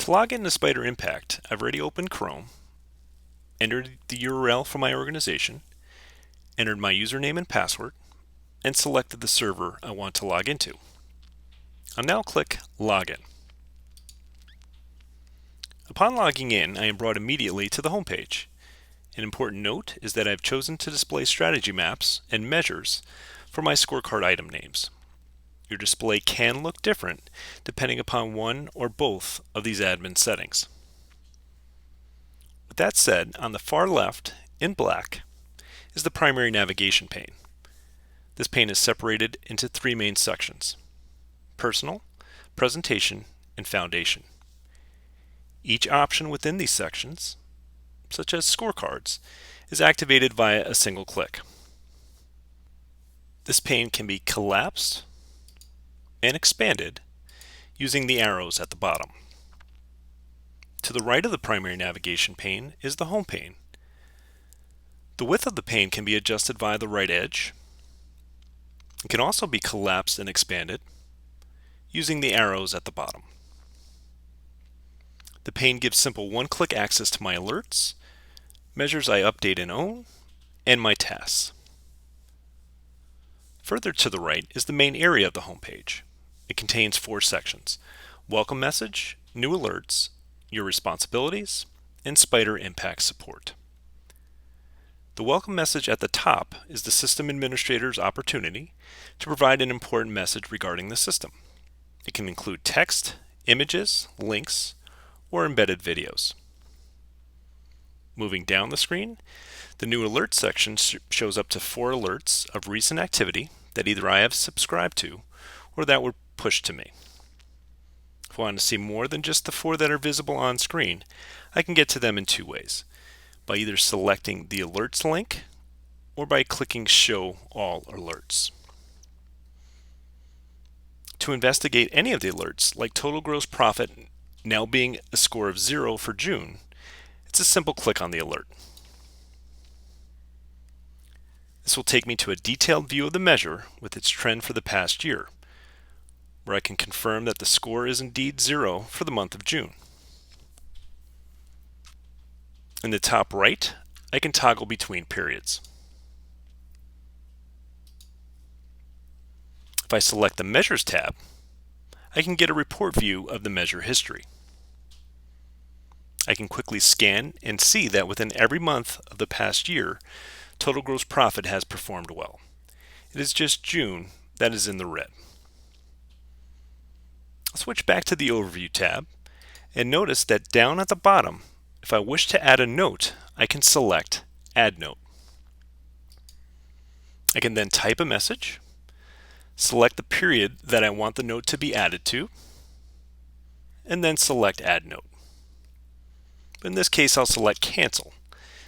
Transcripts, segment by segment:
To log into Spider Impact, I've already opened Chrome, entered the URL for my organization, entered my username and password, and selected the server I want to log into. I'll now click Login. Upon logging in, I am brought immediately to the home page. An important note is that I've chosen to display strategy maps and measures for my scorecard item names. Your display can look different depending upon one or both of these admin settings. With that said, on the far left, in black, is the primary navigation pane. This pane is separated into three main sections: Personal, Presentation, and Foundation. Each option within these sections, such as scorecards, is activated via a single click. This pane can be collapsed and expanded using the arrows at the bottom. To the right of the primary navigation pane is the home pane. The width of the pane can be adjusted via the right edge. It can also be collapsed and expanded using the arrows at the bottom. The pane gives simple one-click access to my alerts, measures I update and own, and my tasks. Further to the right is the main area of the home page. It contains four sections: Welcome Message, New Alerts, Your Responsibilities, and Spider Impact Support. The welcome message at the top is the system administrator's opportunity to provide an important message regarding the system. It can include text, images, links, or embedded videos. Moving down the screen, the New Alert section shows up to 4 alerts of recent activity that either I have subscribed to or that were pushed to me. If I want to see more than just the 4 that are visible on screen, I can get to them in 2 ways: by either selecting the Alerts link or by clicking Show All Alerts. To investigate any of the alerts, like total gross profit now being a score of 0 for June, it's a simple click on the alert. This will take me to a detailed view of the measure with its trend for the past year, where I can confirm that the score is indeed 0 for the month of June. In the top right, I can toggle between periods. If I select the Measures tab, I can get a report view of the measure history. I can quickly scan and see that within every month of the past year, total gross profit has performed well. It is just June that is in the red. I'll switch back to the Overview tab and notice that down at the bottom, if I wish to add a note, I can select Add Note. I can then type a message, select the period that I want the note to be added to, and then select Add Note. In this case, I'll select Cancel,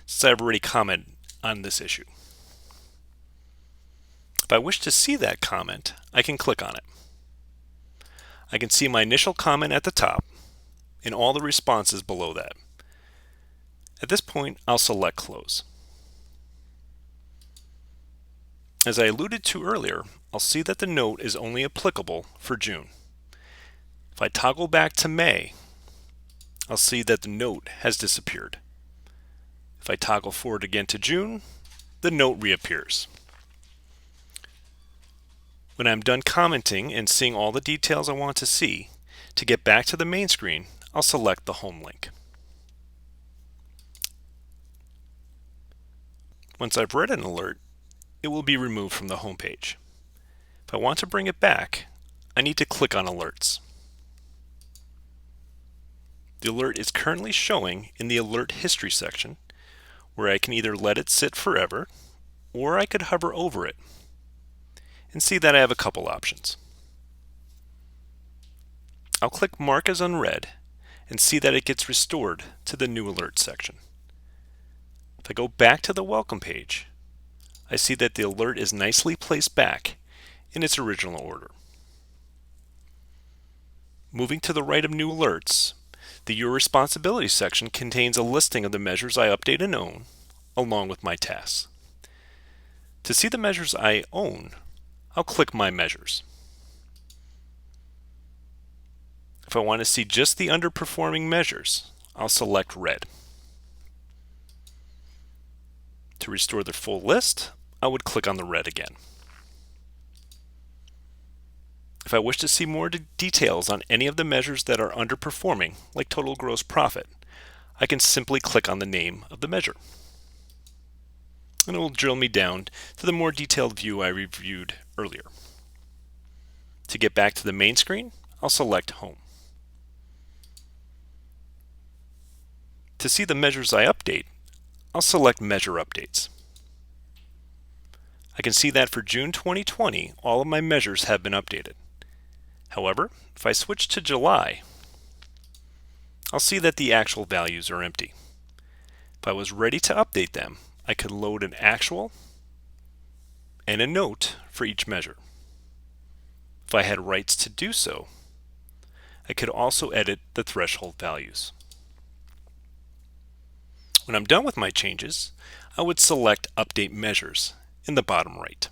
since I've already commented on this issue. If I wish to see that comment, I can click on it. I can see my initial comment at the top and all the responses below that. At this point, I'll select Close. As I alluded to earlier, I'll see that the note is only applicable for June. If I toggle back to May, I'll see that the note has disappeared. If I toggle forward again to June, the note reappears. When I'm done commenting and seeing all the details I want to see, to get back to the main screen, I'll select the Home link. Once I've read an alert, it will be removed from the home page. If I want to bring it back, I need to click on Alerts. The alert is currently showing in the Alert History section, where I can either let it sit forever, or I could hover over it and see that I have a couple options. I'll click Mark as Unread and see that it gets restored to the New Alert section. If I go back to the Welcome page, I see that the alert is nicely placed back in its original order. Moving to the right of New Alerts, the Your Responsibilities section contains a listing of the measures I update and own, along with my tasks. To see the measures I own, I'll click My Measures. If I want to see just the underperforming measures, I'll select red. To restore the full list, I would click on the red again. If I wish to see more details on any of the measures that are underperforming, like total gross profit, I can simply click on the name of the measure. And it will drill me down to the more detailed view I reviewed earlier. To get back to the main screen, I'll select Home. To see the measures I update, I'll select Measure Updates. I can see that for June 2020, all of my measures have been updated. However, if I switch to July, I'll see that the actual values are empty. If I was ready to update them, I could load an actual and a note for each measure. If I had rights to do so, I could also edit the threshold values. When I'm done with my changes, I would select Update Measures in the bottom right.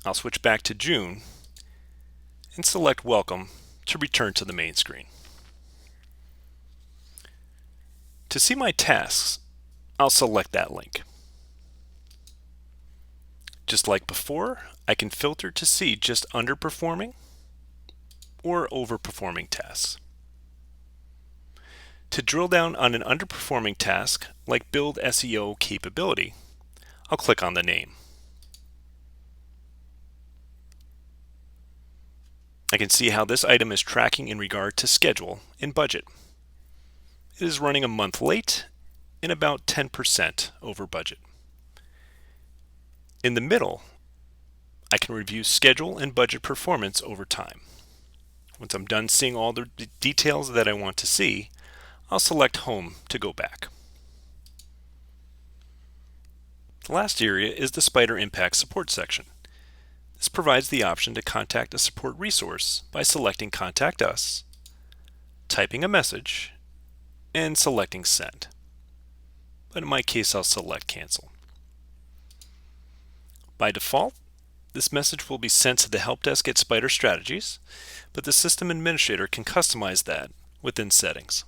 I'll switch back to June and select Welcome to return to the main screen. To see my tasks, I'll select that link. Just like before, I can filter to see just underperforming or overperforming tasks. To drill down on an underperforming task, like Build SEO Capability, I'll click on the name. I can see how this item is tracking in regard to schedule and budget. It is running a month late and about 10% over budget. In the middle, I can review schedule and budget performance over time. Once I'm done seeing all the details that I want to see, I'll select Home to go back. The last area is the Spider Impact Support section. This provides the option to contact a support resource by selecting Contact Us, typing a message, and selecting Send. But in my case, I'll select Cancel. By default, this message will be sent to the Help Desk at Spider Strategies, but the system administrator can customize that within settings.